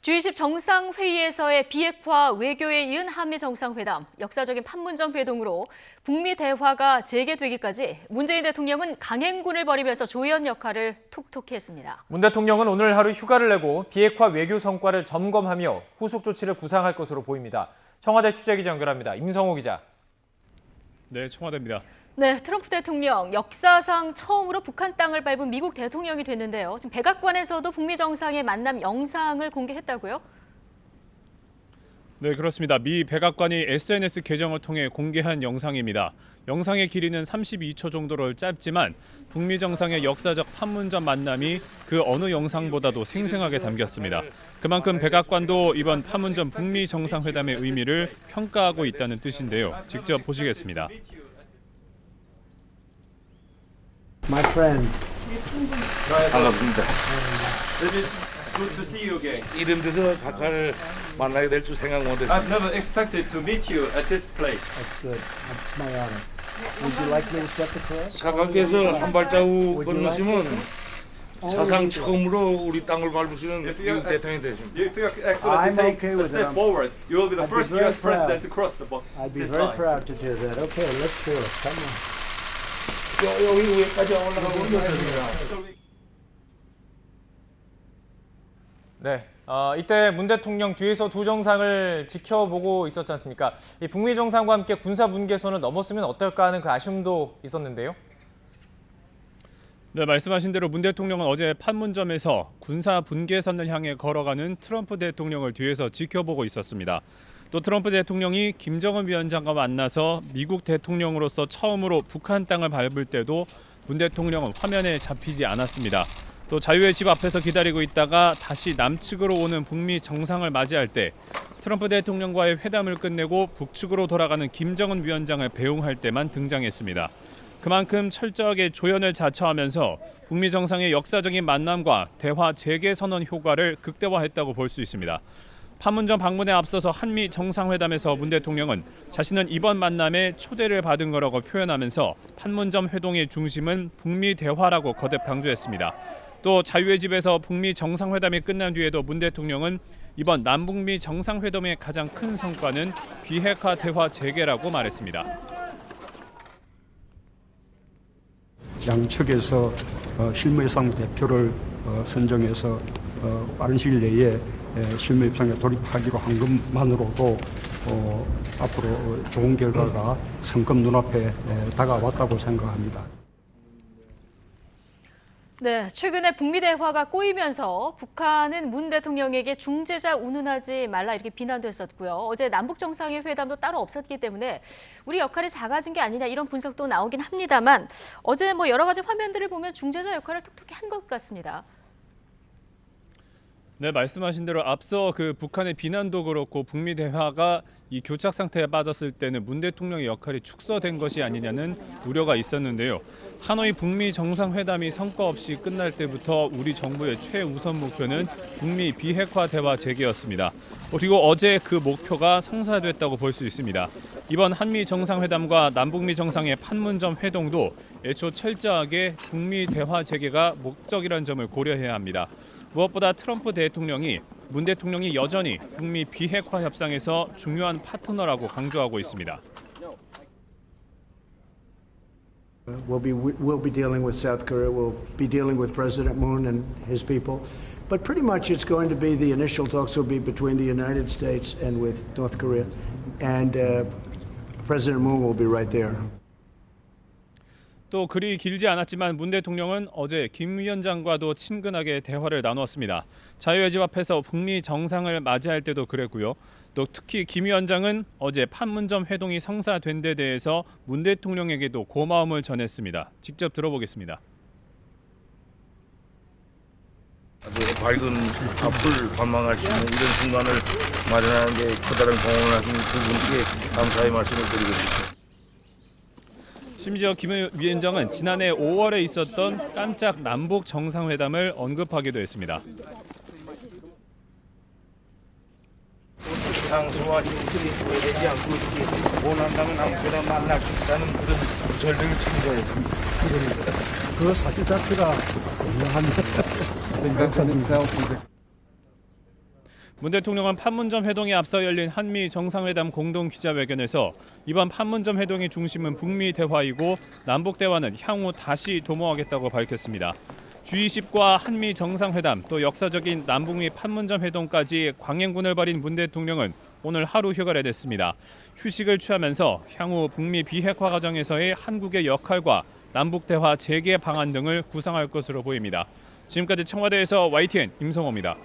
G20 정상회의에서의 비핵화 외교에 이은 한미 정상회담, 역사적인 판문점 회동으로 북미 대화가 재개되기까지 문재인 대통령은 강행군을 벌이면서 조연 역할을 톡톡히 했습니다. 문 대통령은 오늘 하루 휴가를 내고 비핵화 외교 성과를 점검하며 후속 조치를 구상할 것으로 보입니다. 청와대 취재기자 연결합니다. 임성호 기자. 네, 청와대입니다. 네, 트럼프 대통령 역사상 처음으로 북한 땅을 밟은 미국 대통령이 됐는데요. 지금 백악관에서도 북미 정상의 만남 영상을 공개했다고요? 네, 그렇습니다. 미 백악관이 SNS 계정을 통해 공개한 영상입니다. 영상의 길이는 32초 정도로 짧지만 북미 정상의 역사적 판문점 만남이 그 어느 영상보다도 생생하게 담겼습니다. 그만큼 백악관도 이번 판문점 북미 정상회담의 의미를 평가하고 있다는 뜻인데요. 직접 보시겠습니다. My friend. 반갑습니다. Good to see you again. 이런 데서 각하를 만나게 될 줄 생각 못했습니다. I've never expected to meet you at this place. That's good. That's my honor. Would you like me to step across? 각하께서 한 발자국 Would you like 건너시면 it? 사상 처음으로 우리 땅을 밟으시는 미국 대통령이 되십니다. If your excellency I'm take okay a with step it. forward, you will be the I'd be first very U.S. president proud. to cross I'd be this very line. proud to do that. Okay, let's do it. Come on. 여기 위에까지 올라가고 있습니다. 네, 이때 문 대통령 뒤에서 두 정상을 지켜보고 있었지 않습니까? 이 북미 정상과 함께 군사 분계선을 넘었으면 어떨까 하는 그 아쉬움도 있었는데요. 네, 말씀하신 대로 문 대통령은 어제 판문점에서 군사 분계선을 향해 걸어가는 트럼프 대통령을 뒤에서 지켜보고 있었습니다. 또 트럼프 대통령이 김정은 위원장과 만나서 미국 대통령으로서 처음으로 북한 땅을 밟을 때도 문 대통령은 화면에 잡히지 않았습니다. 또 자유의 집 앞에서 기다리고 있다가 다시 남측으로 오는 북미 정상을 맞이할 때 트럼프 대통령과의 회담을 끝내고 북측으로 돌아가는 김정은 위원장을 배웅할 때만 등장했습니다. 그만큼 철저하게 조연을 자처하면서 북미 정상의 역사적인 만남과 대화 재개 선언 효과를 극대화했다고 볼 수 있습니다. 판문점 방문에 앞서서 한미 정상회담에서 문 대통령은 자신은 이번 만남에 초대를 받은 거라고 표현하면서 판문점 회동의 중심은 북미 대화라고 거듭 강조했습니다. 또 자유의 집에서 북미 정상회담이 끝난 뒤에도 문 대통령은 이번 남북미 정상회담의 가장 큰 성과는 비핵화 대화 재개라고 말했습니다. 양측에서 실무협상 대표를 선정해서 빠른 시일 내에 실무협상에 돌입하기로 한 것만으로도 앞으로 좋은 결과가 성급 눈앞에 다가왔다고 생각합니다. 네, 최근에 북미 대화가 꼬이면서 북한은 문 대통령에게 중재자 운운하지 말라 이렇게 비난도 했었고요. 어제 남북 정상의 회담도 따로 없었기 때문에 우리 역할이 작아진 게 아니냐 이런 분석도 나오긴 합니다만 어제 여러 가지 화면들을 보면 중재자 역할을 톡톡히 한 것 같습니다. 네, 말씀하신 대로 앞서 그 북한의 비난도 그렇고 북미 대화가 이 교착 상태에 빠졌을 때는 문 대통령의 역할이 축소된 것이 아니냐는 우려가 있었는데요. 하노이 북미 정상회담이 성과 없이 끝날 때부터 우리 정부의 최우선 목표는 북미 비핵화 대화 재개였습니다. 그리고 어제 그 목표가 성사됐다고 볼 수 있습니다. 이번 한미 정상회담과 남북미 정상의 판문점 회동도 애초 철저하게 북미 대화 재개가 목적이라는 점을 고려해야 합니다. 무엇보다 트럼프 대통령이 문 대통령이 여전히 북미 비핵화 협상에서 중요한 파트너라고 강조하고 있습니다. We'll be dealing with South Korea. We'll be dealing with President Moon and his people. But pretty much it's going to be the initial talks will be between the United States and with North Korea. And President Moon will be right there. 또 그리 길지 않았지만 문 대통령은 어제 김 위원장과도 친근하게 대화를 나누었습니다. 자유의 집 앞에서 북미 정상을 맞이할 때도 그랬고요. 또 특히 김 위원장은 어제 판문점 회동이 성사된 데 대해서 문 대통령에게도 고마움을 전했습니다. 직접 들어보겠습니다. 아주 밝은 앞을 관망할 수 있는 이런 순간을 마련하는 데 커다란 공헌을 하신 두 분께 감사의 말씀을 드리겠습니다. 심지어 김 위원장은 지난해 5월에 있었던 깜짝 남북 정상회담을 언급하기도 했습니다. 장소와 힘들이 후회되지 않고 이렇게 원한다면 아무데나 만날 수 있다는 그런 전력을 지닌 거였습니다. 그 사실 자체가 분명합니다. 문 대통령은 판문점 회동에 앞서 열린 한미 정상회담 공동 기자회견에서 이번 판문점 회동의 중심은 북미 대화이고 남북 대화는 향후 다시 도모하겠다고 밝혔습니다. G20과 한미 정상회담 또 역사적인 남북미 판문점 회동까지 광행군을 벌인 문 대통령은 오늘 하루 휴가를 냈습니다. 휴식을 취하면서 향후 북미 비핵화 과정에서의 한국의 역할과 남북 대화 재개 방안 등을 구상할 것으로 보입니다. 지금까지 청와대에서 YTN 임성호입니다.